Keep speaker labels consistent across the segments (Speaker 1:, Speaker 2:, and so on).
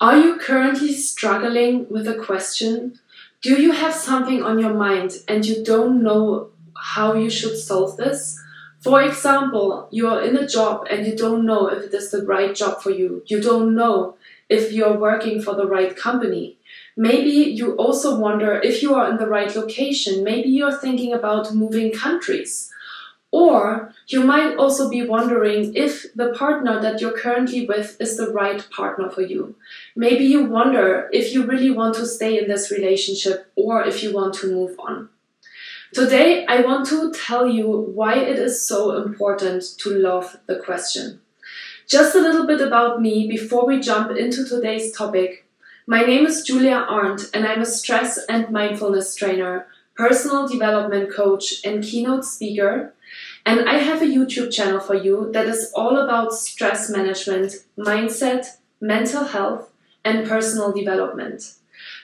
Speaker 1: Are you currently struggling with a question? Do you have something on your mind and you don't know how you should solve this? For example, you are in a job and you don't know if it is the right job for you. You don't know if you're working for the right company. Maybe you also wonder if you are in the right location. Maybe you're thinking about moving countries. Or you might also be wondering if the partner that you're currently with is the right partner for you. Maybe you wonder if you really want to stay in this relationship or if you want to move on. Today, I want to tell you why it is so important to love the question. Just a little bit about me before we jump into today's topic. My name is Julia Arndt and I'm a stress and mindfulness trainer, personal development coach and keynote speaker. And I have a YouTube channel for you that is all about stress management, mindset, mental health, and personal development.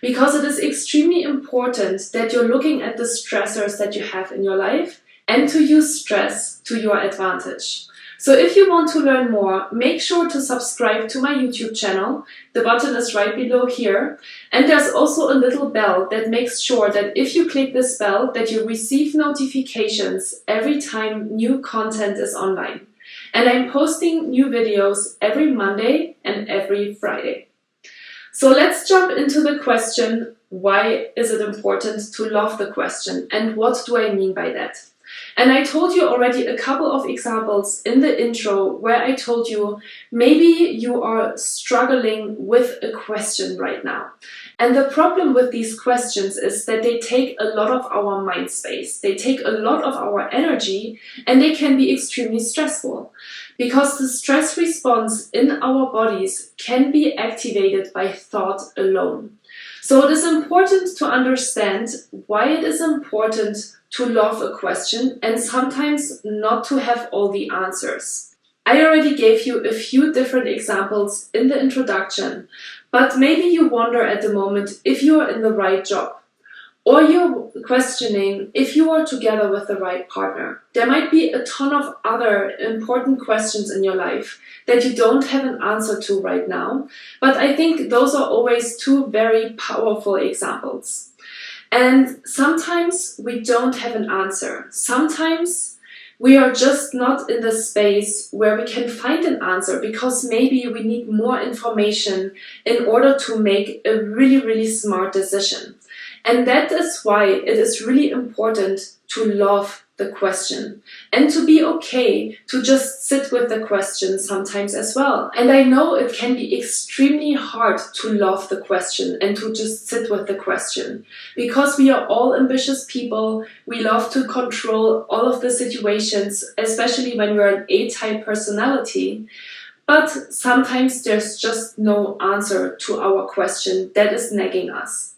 Speaker 1: Because it is extremely important that you're looking at the stressors that you have in your life and to use stress to your advantage. So if you want to learn more, make sure to subscribe to my YouTube channel. The button is right below here. And there's also a little bell that makes sure that if you click this bell, that you receive notifications every time new content is online. And I'm posting new videos every Monday and every Friday. So let's jump into the question, why is it important to love the question? And what do I mean by that? And I told you already a couple of examples in the intro where I told you maybe you are struggling with a question right now. And the problem with these questions is that they take a lot of our mind space, they take a lot of our energy, and they can be extremely stressful. Because the stress response in our bodies can be activated by thought alone. So it is important to understand why it is important to love a question and sometimes not to have all the answers. I already gave you a few different examples in the introduction, but maybe you wonder at the moment if you are in the right job. Or you're questioning if you are together with the right partner. There might be a ton of other important questions in your life that you don't have an answer to right now, but I think those are always two very powerful examples. And sometimes we don't have an answer. Sometimes we are just not in the space where we can find an answer because maybe we need more information in order to make a really, really smart decision. And that is why it is really important to love the question and to be okay to just sit with the question sometimes as well. And I know it can be extremely hard to love the question and to just sit with the question because we are all ambitious people. We love to control all of the situations, especially when we're an A-type personality. But sometimes there's just no answer to our question that is nagging us.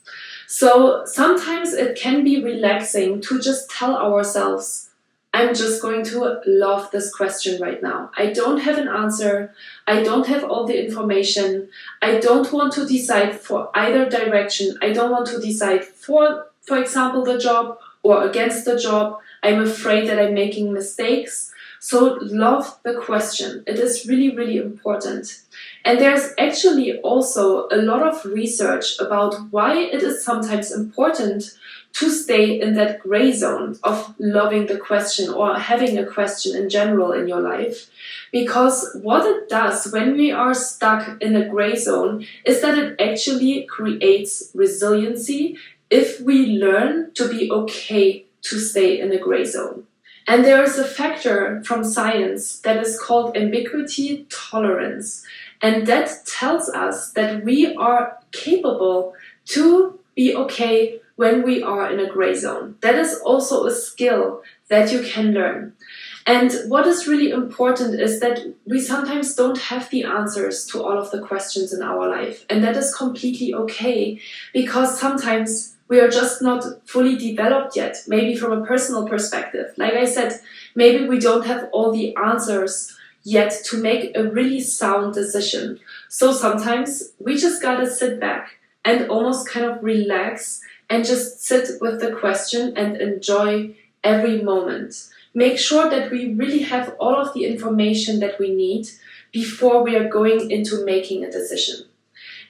Speaker 1: So sometimes it can be relaxing to just tell ourselves, I'm just going to love this question right now. I don't have an answer. I don't have all the information. I don't want to decide for either direction. I don't want to decide for example, the job or against the job. I'm afraid that I'm making mistakes. So love the question. It is really, really important. And there's actually also a lot of research about why it is sometimes important to stay in that gray zone of loving the question or having a question in general in your life. Because what it does when we are stuck in a gray zone is that it actually creates resiliency if we learn to be okay to stay in a gray zone. And there is a factor from science that is called ambiguity tolerance. And that tells us that we are capable to be okay when we are in a gray zone. That is also a skill that you can learn. And what is really important is that we sometimes don't have the answers to all of the questions in our life. And that is completely okay because sometimes we are just not fully developed yet, maybe from a personal perspective. Like I said, maybe we don't have all the answers yet to make a really sound decision. So sometimes we just gotta sit back and almost kind of relax and just sit with the question and enjoy every moment. Make sure that we really have all of the information that we need before we are going into making a decision.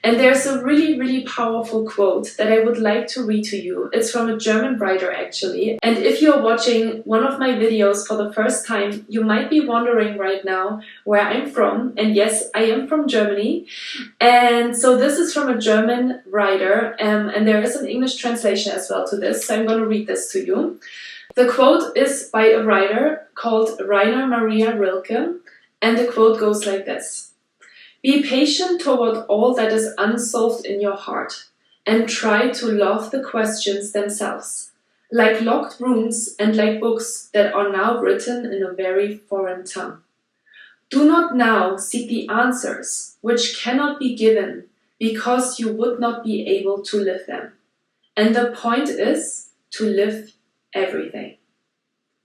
Speaker 1: And there's a really, really powerful quote that I would like to read to you. It's from a German writer, actually. And if you're watching one of my videos for the first time, you might be wondering right now where I'm from. And yes, I am from Germany. And so this is from a German writer, and there is an English translation as well to this. So I'm going to read this to you. The quote is by a writer called Rainer Maria Rilke. And the quote goes like this. Be patient toward all that is unsolved in your heart, and try to love the questions themselves, like locked rooms and like books that are now written in a very foreign tongue. Do not now seek the answers which cannot be given, because you would not be able to live them. And the point is to live everything.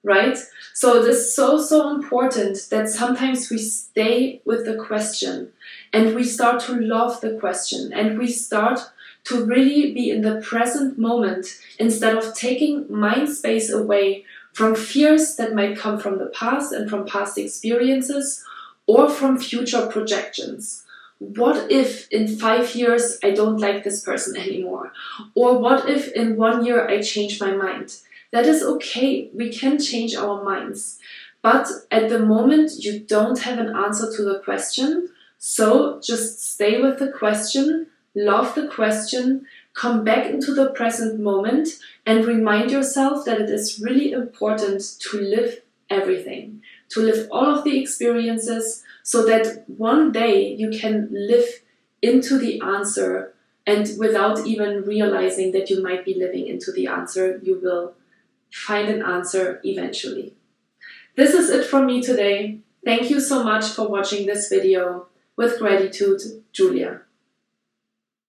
Speaker 1: Right? So it is so important that sometimes we stay with the question and we start to love the question and we start to really be in the present moment instead of taking mind space away from fears that might come from the past and from past experiences or from future projections. What if in 5 years I don't like this person anymore? Or what if in 1 year I change my mind? That is okay, we can change our minds. But at the moment you don't have an answer to the question, so just stay with the question, love the question, come back into the present moment and remind yourself that it is really important to live everything, to live all of the experiences so that one day you can live into the answer, and without even realizing that you might be living into the answer, you will find an answer eventually. This is it from me today. Thank you so much for watching this video. With gratitude, Julia.